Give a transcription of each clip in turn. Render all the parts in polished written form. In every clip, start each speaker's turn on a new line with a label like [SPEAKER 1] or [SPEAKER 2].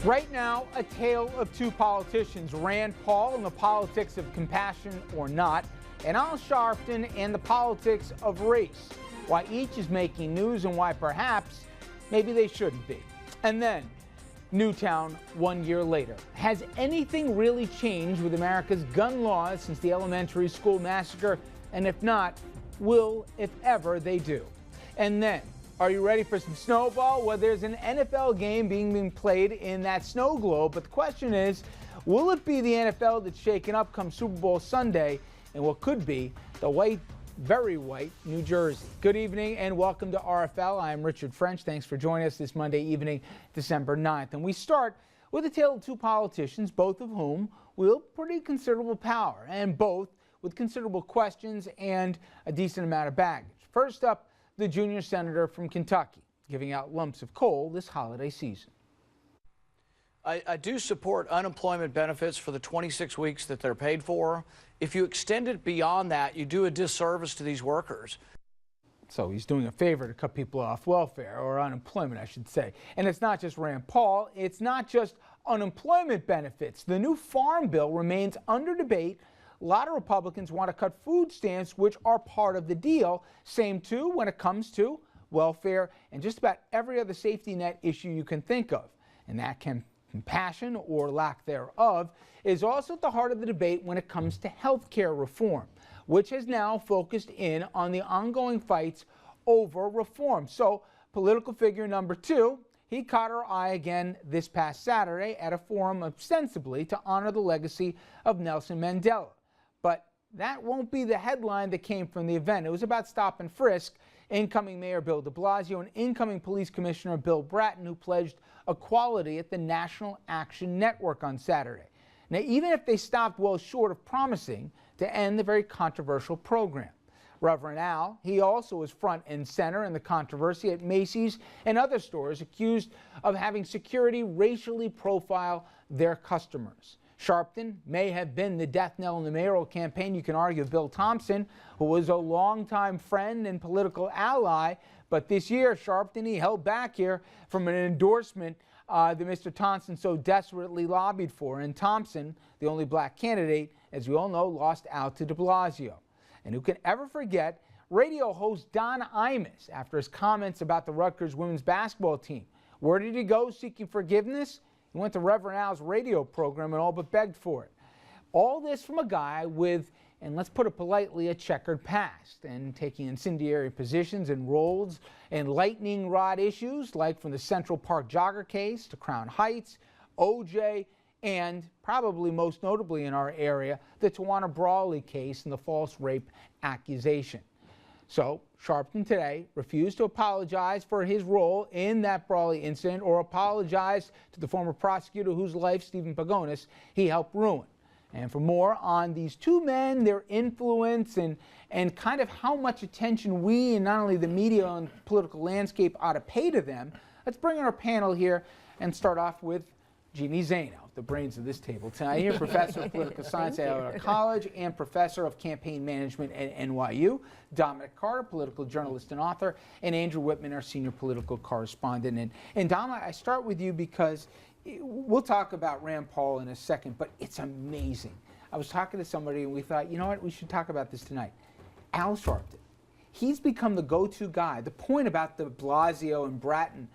[SPEAKER 1] Right now, a tale of two politicians, Rand Paul and the politics of compassion or not, and Al Sharpton and the politics of race. Why each is making news and why perhaps maybe they shouldn't be. And then, Newtown 1 year later. Has anything really changed with America's gun laws since the elementary school massacre? And if not, will, if ever, they do? And then, are you ready for some snowball? Well, there's an NFL game being played in that snow globe, but the question is, will it be the NFL that's shaken up come Super Bowl Sunday and what could be the white, very white New Jersey? Good evening and welcome to RFL. I'm Richard French. Thanks for joining us this Monday evening, December 9th. And we start with a tale of two politicians, both of whom wield pretty considerable power and both with considerable questions and a decent amount of baggage. First up, the junior senator from Kentucky, giving out lumps of coal this holiday season.
[SPEAKER 2] I do support unemployment benefits for the 26 weeks that they're paid for. If you extend it beyond that, you do a disservice to these workers.
[SPEAKER 1] So he's doing a favor to cut people off welfare, or unemployment, I should say. And it's not just Rand Paul, it's not just unemployment benefits. The new farm bill remains under debate. A lot of Republicans want to cut food stamps, which are part of the deal. Same, too, when it comes to welfare and just about every other safety net issue you can think of. And that compassion, or lack thereof, is also at the heart of the debate when it comes to health care reform, which has now focused in on the ongoing fights over reform. So, political figure number two, he caught our eye again this past Saturday at a forum ostensibly to honor the legacy of Nelson Mandela. But that won't be the headline that came from the event. It was about stop and frisk incoming Mayor Bill de Blasio and incoming Police Commissioner Bill Bratton, who pledged equality at the National Action Network on Saturday. Now, even if they stopped well short of promising to end the very controversial program. Reverend Al, he also was front and center in the controversy at Macy's and other stores accused of having security racially profile their customers. Sharpton may have been the death knell in the mayoral campaign. You can argue Bill Thompson, who was a longtime friend and political ally, but this year Sharpton, he held back here from an endorsement that Mr. Thompson so desperately lobbied for. And Thompson, the only black candidate, as we all know, lost out to de Blasio. And who can ever forget radio host Don Imus after his comments about the Rutgers women's basketball team? Where did he go seeking forgiveness? He went to Reverend Al's radio program and all but begged for it. All this from a guy with, and let's put it politely, a checkered past, and taking incendiary positions and roles in lightning rod issues like from the Central Park jogger case to Crown Heights, OJ, and probably most notably in our area, the Tawana Brawley case and the false rape accusation. So, Sharpton today refused to apologize for his role in that Brawley incident or apologize to the former prosecutor whose life, Stephen Pagonis, he helped ruin. And for more on these two men, their influence, and kind of how much attention we and not only the media and political landscape ought to pay to them, let's bring in our panel here and start off with Jeannie Zaino, the brains of this table tonight. Here, professor of political science at Loyola College and professor of campaign management at NYU. Dominic Carter, political journalist and author, and Andrew Whitman, our senior political correspondent. And Dom, I start with you because we'll talk about Rand Paul in a second, but it's amazing. I was talking to somebody and we thought, you know what, we should talk about this tonight. Al Sharpton, he's become the go-to guy. The point about de Blasio and Bratton,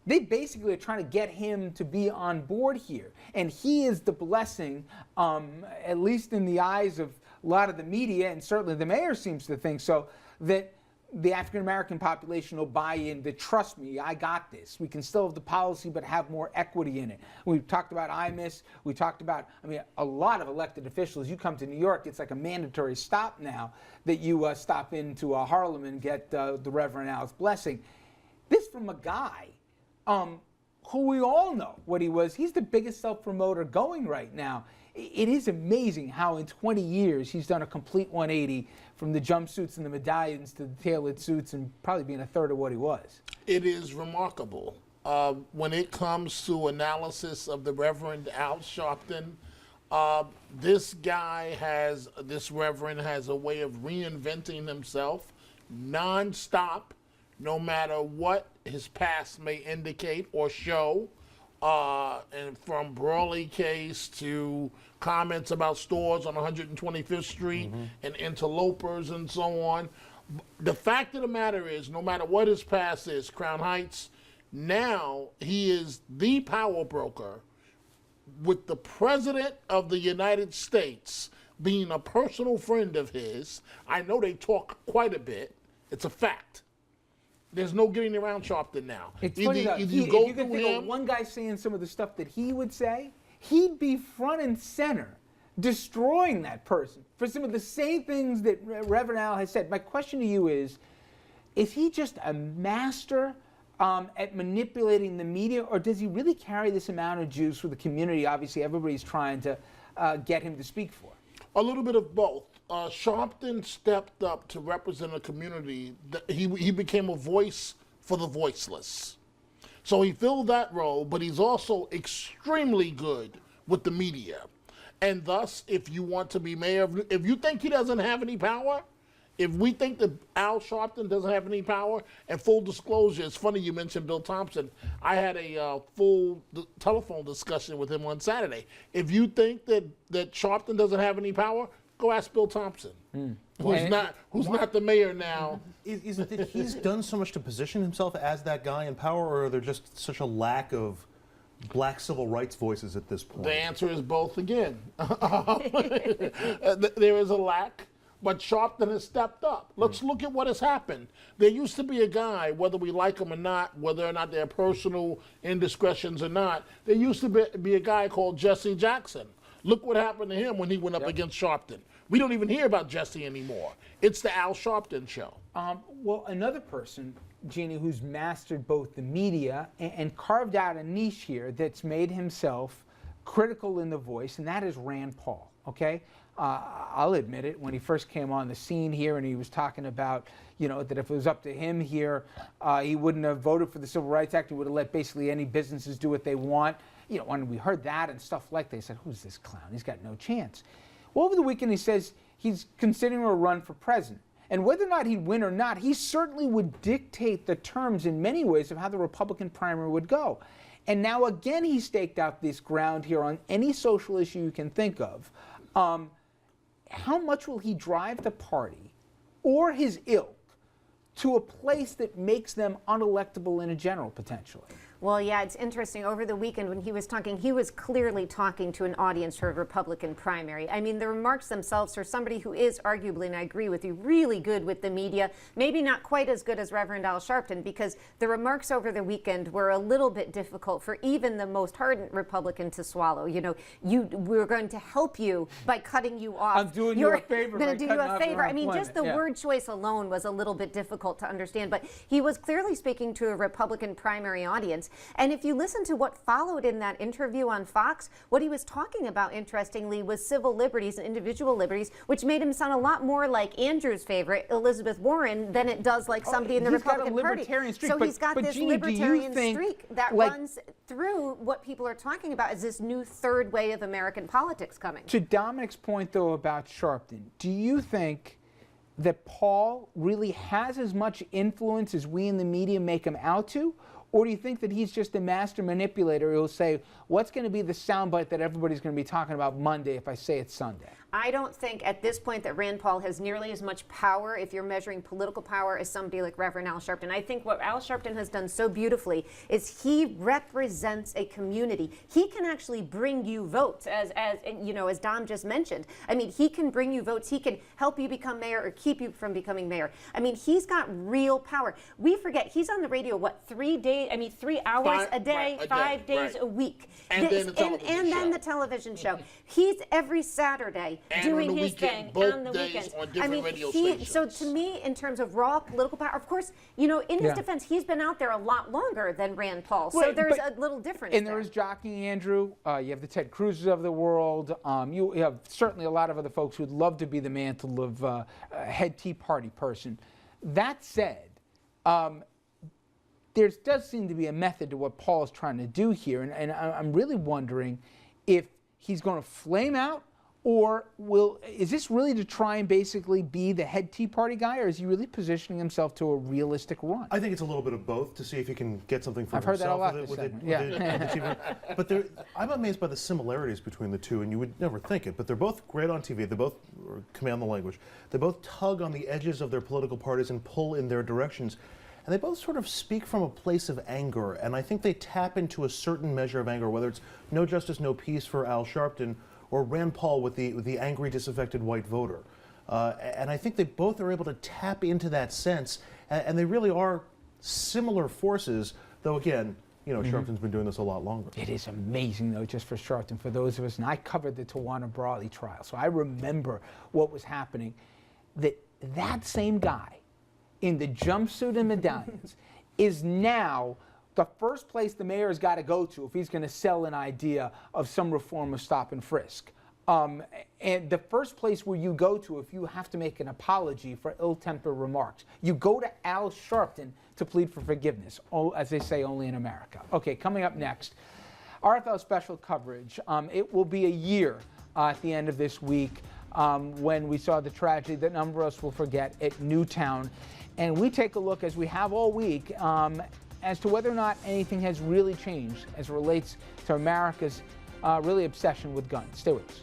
[SPEAKER 1] they basically are trying to get him to be on board here. And he is the blessing, at least in the eyes of a lot of the media, and certainly the mayor seems to think so, that the African-American population will buy in, that trust me, I got this. We can still have the policy but have more equity in it. We've talked about IMIS. We talked about, a lot of elected officials. You come to New York, it's like a mandatory stop now that you stop into Harlem and get the Reverend Al's blessing. This from a guy who we all know what he was. He's the biggest self-promoter going right now. It is amazing how in 20 years he's done a complete 180 from the jumpsuits and the medallions to the tailored suits and probably being a third of what he was. It is remarkable. When it comes to analysis of the Reverend Al Sharpton, this Reverend has a way of reinventing himself nonstop, no matter what his past may indicate or show,
[SPEAKER 3] and from Brawley case to comments about stores on 125th Street and interlopers and so on. The fact of the matter is, no matter what his past is, Crown Heights, now he is the power broker with the President of the United States being a personal friend of his. I know they talk quite a bit. It's a fact. There's no getting around Sharpton now.
[SPEAKER 1] It's funny though, if you could think of one guy saying some of the stuff that he would say, he'd be front and center, destroying that person for some of the same things that Reverend Al has said. My question to you is he just a master at manipulating the media, or does he really carry this amount of juice for the community? Obviously, everybody's trying to get him to speak for.
[SPEAKER 3] A little bit of both. Sharpton stepped up to represent a community. He became a voice for the voiceless. So he filled that role, but he's also extremely good with the media. And thus, if you want to be mayor, if you think he doesn't have any power, if we think that Al Sharpton doesn't have any power, and full disclosure, it's funny you mentioned Bill Thompson. I had a full telephone discussion with him on Saturday. If you think that Sharpton doesn't have any power, go ask Bill Thompson, who's not the mayor now.
[SPEAKER 4] Is it that he's done so much to position himself as that guy in power, or are there just such a lack of black civil rights voices at this point?
[SPEAKER 3] The answer is both again. There is a lack. But Sharpton has stepped up. Let's look at what has happened. There used to be a guy, whether we like him or not, whether or not they're personal indiscretions or not, there used to be a guy called Jesse Jackson. Look what happened to him when he went up against Sharpton. We don't even hear about Jesse anymore. It's the Al Sharpton show.
[SPEAKER 1] Well, another person, Jeannie, who's mastered both the media and carved out a niche here that's made himself critical in the voice, and that is Rand Paul, okay? I'll admit it, when he first came on the scene here and he was talking about, that if it was up to him here, he wouldn't have voted for the Civil Rights Act. He would have let basically any businesses do what they want. When we heard that and stuff like that, he said, who's this clown? He's got no chance. Well, over the weekend he says he's considering a run for president. And whether or not he'd win or not, he certainly would dictate the terms in many ways of how the Republican primary would go. And now again he staked out this ground here on any social issue you can think of. How much will he drive the party or his ilk to a place that makes them unelectable in a general, potentially?
[SPEAKER 5] Well, yeah, it's interesting. Over the weekend when he was talking, he was clearly talking to an audience for a Republican primary. I mean, the remarks themselves for somebody who is arguably, and I agree with you, really good with the media, maybe not quite as good as Reverend Al Sharpton, because the remarks over the weekend were a little bit difficult for even the most ardent Republican to swallow. We're going to help you by cutting you off.
[SPEAKER 1] I'm doing you a favor.
[SPEAKER 5] Going to do you a favor. I mean, just the word choice alone was a little bit difficult to understand, but he was clearly speaking to a Republican primary audience. And if you listen to what followed in that interview on Fox, what he was talking about, interestingly, was civil liberties and individual liberties, which made him sound a lot more like Andrew's favorite, Elizabeth Warren, than it does like somebody in the Republican Party.
[SPEAKER 1] Streak,
[SPEAKER 5] so he's got this
[SPEAKER 1] Jeannie,
[SPEAKER 5] libertarian streak that runs through what people are talking about as this new third way of American politics coming.
[SPEAKER 1] To Dominic's point, though, about Sharpton, do you think that Paul really has as much influence as we in the media make him out to? Or do you think that he's just a master manipulator who'll say, what's going to be the soundbite that everybody's going to be talking about Monday if I say it's Sunday?
[SPEAKER 5] I don't think at this point that Rand Paul has nearly as much power, if you're measuring political power, as somebody like Reverend Al Sharpton. I think what Al Sharpton has done so beautifully is he represents a community. He can actually bring you votes, as Dom just mentioned. I mean, he can bring you votes. He can help you become mayor or keep you from becoming mayor. I mean, he's got real power. We forget he's on the radio, 3 hours a day, 5 days a week.
[SPEAKER 3] And
[SPEAKER 5] then the television show. He's every Saturday doing his thing on the weekends. So to me, in terms of raw political power, of course, in his defense, he's been out there a lot longer than Rand Paul. So there's a little difference.
[SPEAKER 1] And there is jockeying, Andrew. You have the Ted Cruz's of the world. You have certainly a lot of other folks who'd love to be the mantle of head Tea Party person. That said, there does seem to be a method to what Paul is trying to do here, and I'm really wondering if he's going to flame out Or is this really to try and basically be the head Tea Party guy, or is he really positioning himself to a realistic run?
[SPEAKER 4] I think it's a little bit of both to see if he can get something for
[SPEAKER 1] I've heard that a
[SPEAKER 4] himself
[SPEAKER 1] lot
[SPEAKER 4] with
[SPEAKER 1] this
[SPEAKER 4] it.
[SPEAKER 1] segment. Yeah.
[SPEAKER 4] But I'm amazed by the similarities between the two, and you would never think it, but they're both great on TV. They both command the language. They both tug on the edges of their political parties and pull in their directions. And they both sort of speak from a place of anger, and I think they tap into a certain measure of anger, whether it's no justice, no peace for Al Sharpton, or Rand Paul with the angry, disaffected white voter. And I think they both are able to tap into that sense, and they really are similar forces, though again, you know, Sharpton's been doing this a lot longer.
[SPEAKER 1] It is amazing, though, just for Sharpton, for those of us, and I covered the Tawana Brawley trial, so I remember what was happening, that same guy in the jumpsuit and medallions is now the first place the mayor's got to go to if he's going to sell an idea of some reform of stop and frisk. And the first place where you go to if you have to make an apology for ill-tempered remarks, you go to Al Sharpton to plead for forgiveness, as they say only in America. Okay, coming up next, RFL special coverage. It will be a year at the end of this week when we saw the tragedy that none of us will forget at Newtown. And we take a look, as we have all week, as to whether or not anything has really changed as it relates to America's really obsession with guns. Stay with us.